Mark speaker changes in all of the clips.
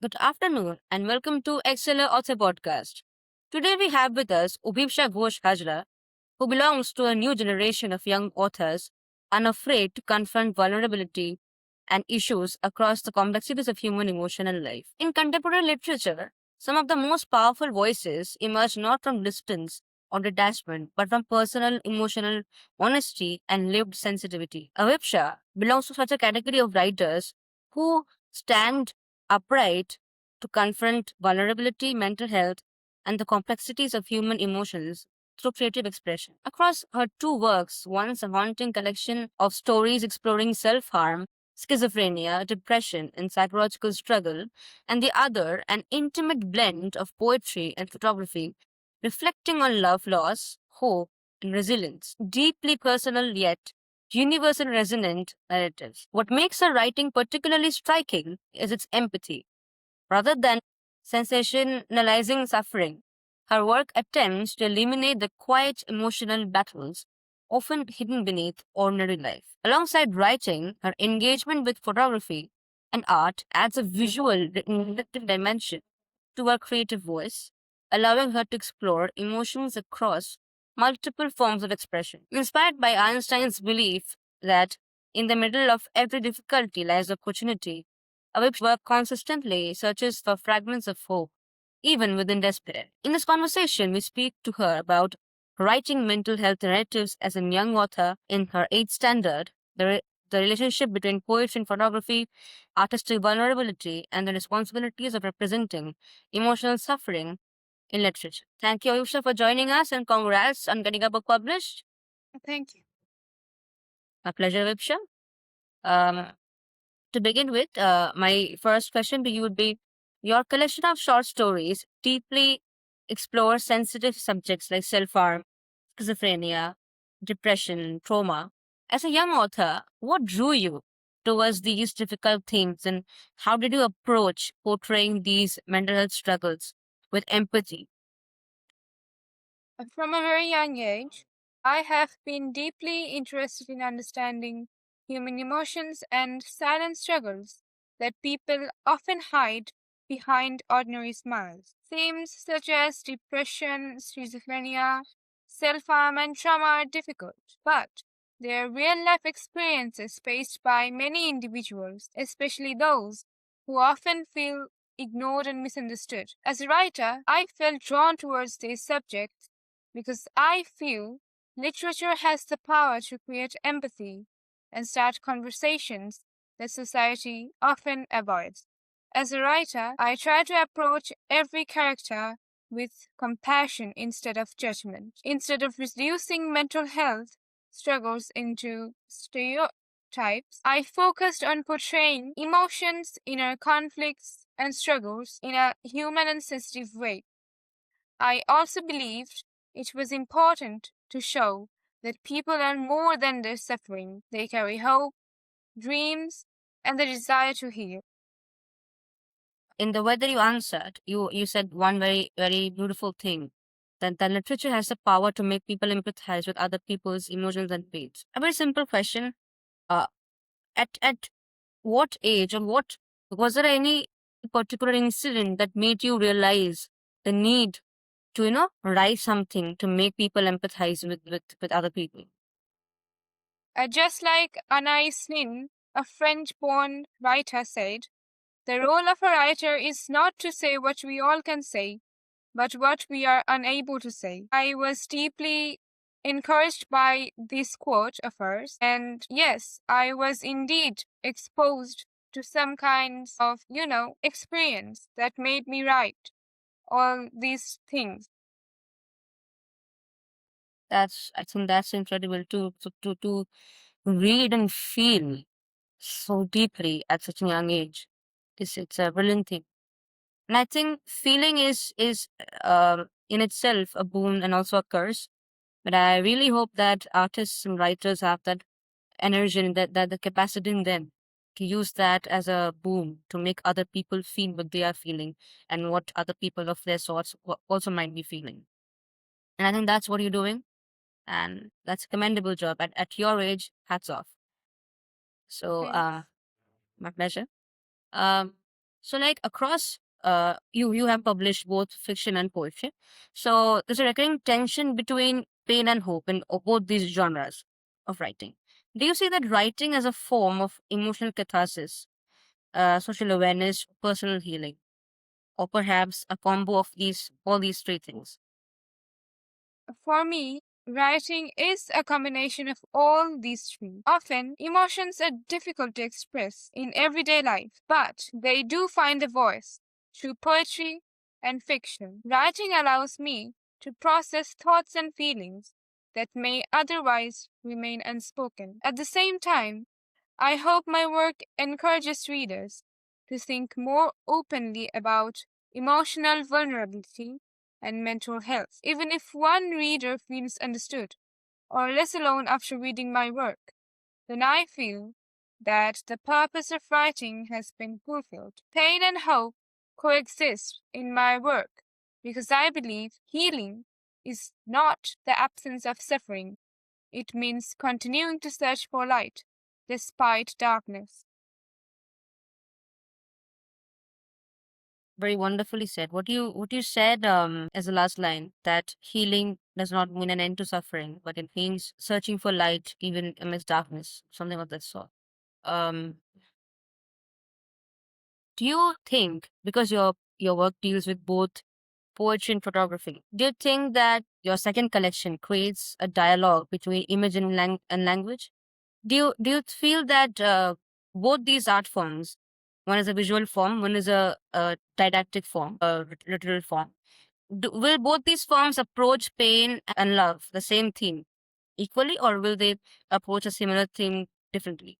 Speaker 1: Good afternoon and welcome to Exceller Author Podcast. Today we have with us Avipsa Ghosh Hajra, who belongs to a new generation of young authors unafraid to confront vulnerability and issues across the complexities of human emotion and life. In contemporary literature, some of the most powerful voices emerge not from distance or detachment, but from personal, emotional honesty and lived sensitivity. Avipsha belongs to such a category of writers who stand upright to confront vulnerability, mental health, and the complexities of human emotions through creative expression. Across her two works, one is a haunting collection of stories exploring self harm, schizophrenia, depression, and psychological struggle, and the other, an intimate blend of poetry and photography, reflecting on love, loss, hope, and resilience. Deeply personal yet universal resonant narratives. What makes her writing particularly striking is its empathy. Rather than sensationalizing suffering, her work attempts to eliminate the quiet emotional battles often hidden beneath ordinary life. Alongside writing, her engagement with photography and art adds a visual narrative dimension to her creative voice, allowing her to explore emotions across multiple forms of expression. Inspired by Einstein's belief that in the middle of every difficulty lies opportunity, Avip's work consistently searches for fragments of hope, even within despair. In this conversation, we speak to her about writing mental health narratives as a young author in her eighth standard, the relationship between poetry and photography, artistic vulnerability, and the responsibilities of representing emotional suffering in literature. Thank you, Ayusha, for joining us, and congrats on getting a book published.
Speaker 2: Thank you.
Speaker 1: My pleasure, Ayusha. Um, to begin with, my first question to you would be your collection of short stories deeply explores sensitive subjects like self harm, schizophrenia, depression, trauma. As a young author, what drew you towards these difficult themes and how did you approach portraying these mental health struggles with empathy?
Speaker 2: From a very young age, I have been deeply interested in understanding human emotions and silent struggles that people often hide behind ordinary smiles. Themes such as depression, schizophrenia, self harm, and trauma are difficult, but they are real life experiences faced by many individuals, especially those who often feel ignored and misunderstood. As a writer, I felt drawn towards these subjects because I feel literature has the power to create empathy and start conversations that society often avoids. As a writer, I try to approach every character with compassion instead of judgment. Instead of reducing mental health struggles into stereotypes, I focused on portraying emotions, inner conflicts, and struggles in a human and sensitive way. I also believed it was important to show that people are more than their suffering. They carry hope, dreams, and the desire to heal.
Speaker 1: In the way that you answered, you said one very beautiful thing that the literature has the power to make people empathize with other people's emotions and pains. A very simple question. Uh, at what age or what was there any particular incident that made you realize the need to write something to make people empathize with other people?
Speaker 2: Just like Anais Nin, a French born writer, said, the role of a writer is not to say what we all can say, but what we are unable to say. I was deeply encouraged by this quote of hers, and yes, I was indeed exposed to some kinds of, experience that made me write all these things.
Speaker 1: I think that's incredible to read and feel so deeply at such a young age. It's a brilliant thing. And I think feeling is in itself a boon and also a curse. But I really hope that artists and writers have that energy and that the capacity in them to use that as a boon to make other people feel what they are feeling and what other people of their sorts also might be feeling. And I think that's what you're doing. And that's a commendable job. At your age, hats off. So,
Speaker 2: Thanks.
Speaker 1: my pleasure. Um, So, like across, you have published both fiction and poetry. So there's a recurring tension between pain and hope in both these genres of writing. Do you see that writing as a form of emotional catharsis, social awareness, personal healing, or perhaps a combo of these all these three things?
Speaker 2: For me, writing is a combination of all these three. Often, emotions are difficult to express in everyday life, but they do find a voice through poetry and fiction. Writing allows me to process thoughts and feelings that may otherwise remain unspoken. At the same time, I hope my work encourages readers to think more openly about emotional vulnerability and mental health, even if one reader feels understood or less alone after reading my work. Then I feel that the purpose of writing has been fulfilled. Pain and hope coexist in my work because I believe healing is not the absence of suffering, it means continuing to search for light despite darkness.
Speaker 1: Very wonderfully said. What you said as the last line, that healing does not mean an end to suffering, but it means searching for light even amidst darkness, something of that sort. Um, do you think, because your work deals with both poetry and photography, do you think that your second collection creates a dialogue between image and, and language? Do you feel that both these art forms, one is a visual form, one is a didactic form, a literal form, will both these forms approach pain and love, the same theme, equally, or will they approach a similar theme differently?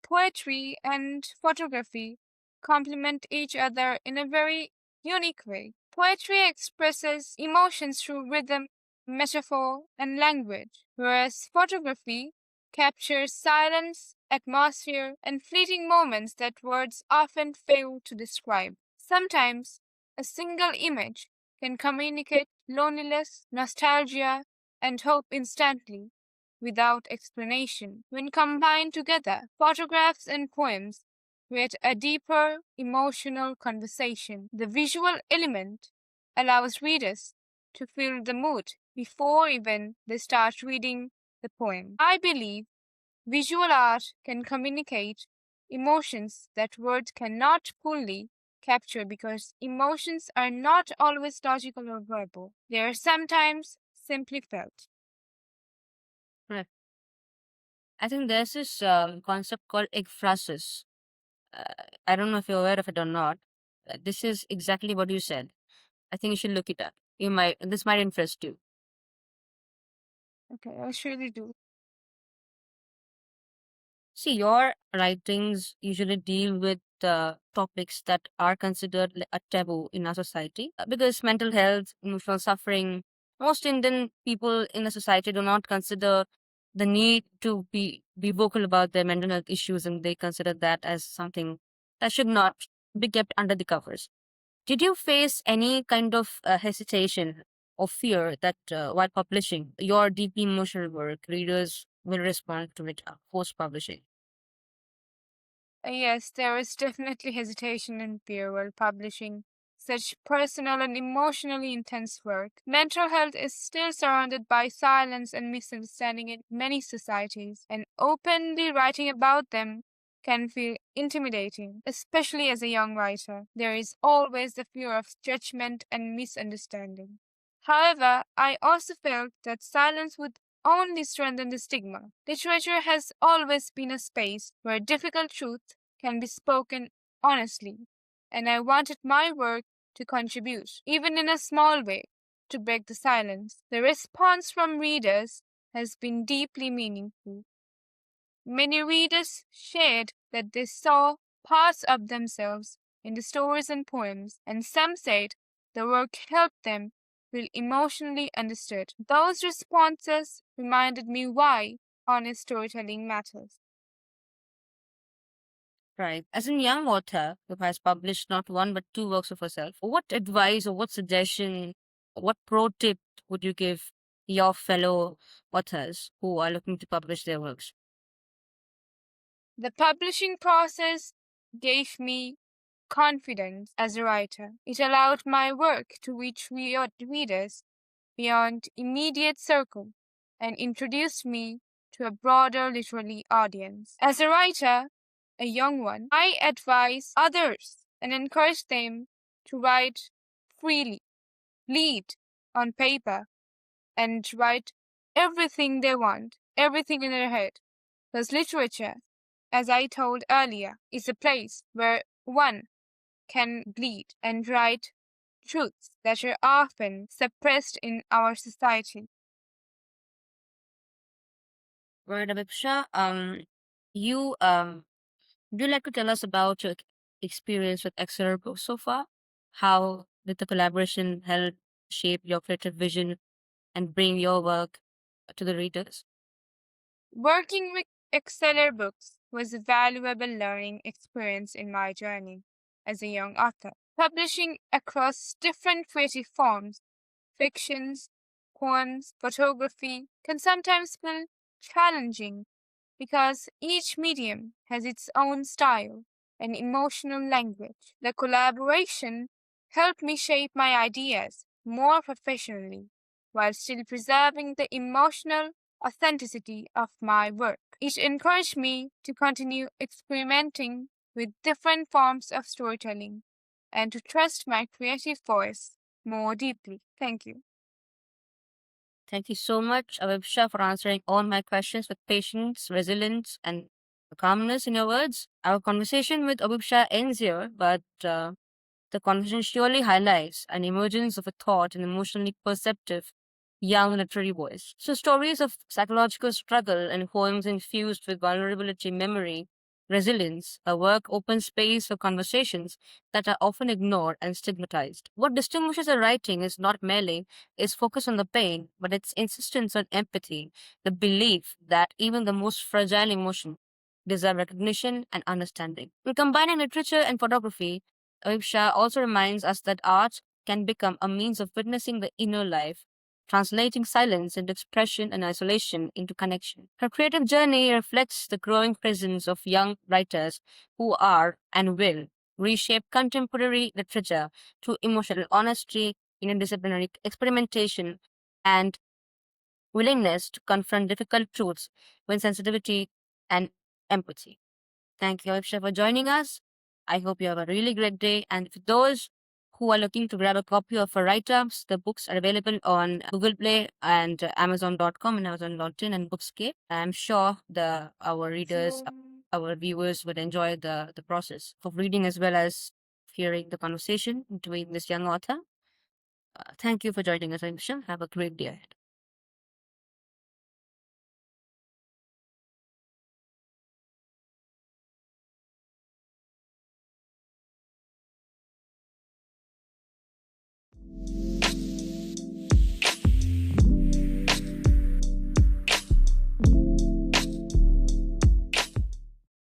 Speaker 2: Poetry and photography complement each other in a very unique way. Poetry expresses emotions through rhythm, metaphor, and language, whereas photography captures silence, atmosphere, and fleeting moments that words often fail to describe. Sometimes a single image can communicate loneliness, nostalgia, and hope instantly without explanation. When combined together, photographs and poems create a deeper emotional conversation. The visual element allows readers to feel the mood before even they start reading the poem. I believe visual art can communicate emotions that words cannot fully capture because emotions are not always logical or verbal. They are sometimes simply felt.
Speaker 1: Correct. I think there's this concept called ekphrasis. I don't know if you're aware of it or not. This is exactly what you said. I think you should look it up. This might interest you.
Speaker 2: Okay, I surely do.
Speaker 1: See, your writings usually deal with topics that are considered a taboo in our society, because mental health, emotional suffering, most Indian people in the society do not consider the need to be vocal about their mental health issues, and they consider that as something that should not be kept under the covers. Did you face any kind of hesitation or fear that while publishing your deeply emotional work, readers will respond to it post publishing?
Speaker 2: Yes, there is definitely hesitation and fear while publishing such personal and emotionally intense work. Mental health is still surrounded by silence and misunderstanding in many societies, and openly writing about them can feel intimidating, especially as a young writer. There is always the fear of judgment and misunderstanding. However, I also felt that silence would only strengthen the stigma. Literature has always been a space where difficult truth can be spoken honestly, and I wanted my work to contribute, even in a small way, to break the silence. The response from readers has been deeply meaningful. Many readers shared that they saw parts of themselves in the stories and poems, and some said the work helped them feel emotionally understood. Those responses reminded me why honest storytelling matters.
Speaker 1: Right. As a young author who has published not one but two works of herself, what advice or what suggestion, what pro tip would you give your fellow authors who are looking to publish their works?
Speaker 2: The publishing process gave me confidence as a writer. It allowed my work to reach readers beyond immediate circle and introduced me to a broader literary audience. As a writer, a young one, I advise others and encourage them to write freely, lead on paper, and write everything they want, everything in their head. Because literature, as I told earlier, is a place where one can bleed and write truths that are often suppressed in our society.
Speaker 1: Right, Avipsa. You would you like to tell us about your experience with Exeter Books so far? How did the collaboration help shape your creative vision and bring your work to the readers?
Speaker 2: Working with Exceller Books was a valuable learning experience in my journey as a young author. Publishing across different creative forms, fictions, poems, photography, can sometimes feel challenging because each medium has its own style and emotional language. The collaboration helped me shape my ideas more professionally while still preserving the emotional authenticity of my work. It encouraged me to continue experimenting with different forms of storytelling and to trust my creative voice more deeply. Thank you.
Speaker 1: Thank you so much, Avipsha, for answering all my questions with patience, resilience, and calmness in your words. Our conversation with Avipsha ends here, but the conversation surely highlights an emergence of a thought and emotionally perceptive young literary voice. So, stories of psychological struggle and poems infused with vulnerability, memory, resilience, her work opens space for conversations that are often ignored and stigmatized. What distinguishes her writing is not merely its focus on the pain, but its insistence on empathy, the belief that even the most fragile emotion deserve recognition and understanding. In combining literature and photography, Avipsha also reminds us that art can become a means of witnessing the inner life, translating silence into expression and isolation into connection. Her creative journey reflects the growing presence of young writers who are and will reshape contemporary literature through emotional honesty, interdisciplinary experimentation, and willingness to confront difficult truths with sensitivity and empathy. Thank you, Avipsha, for joining us. I hope you have a really great day. And for those who are looking to grab a copy of her write-ups, the books are available on Google Play and Amazon.com and Amazon.in and Bookscape. I'm sure our readers, our viewers would enjoy the process of reading as well as hearing the conversation between this young author. Thank you for joining us, Avipsha. Have a great day ahead.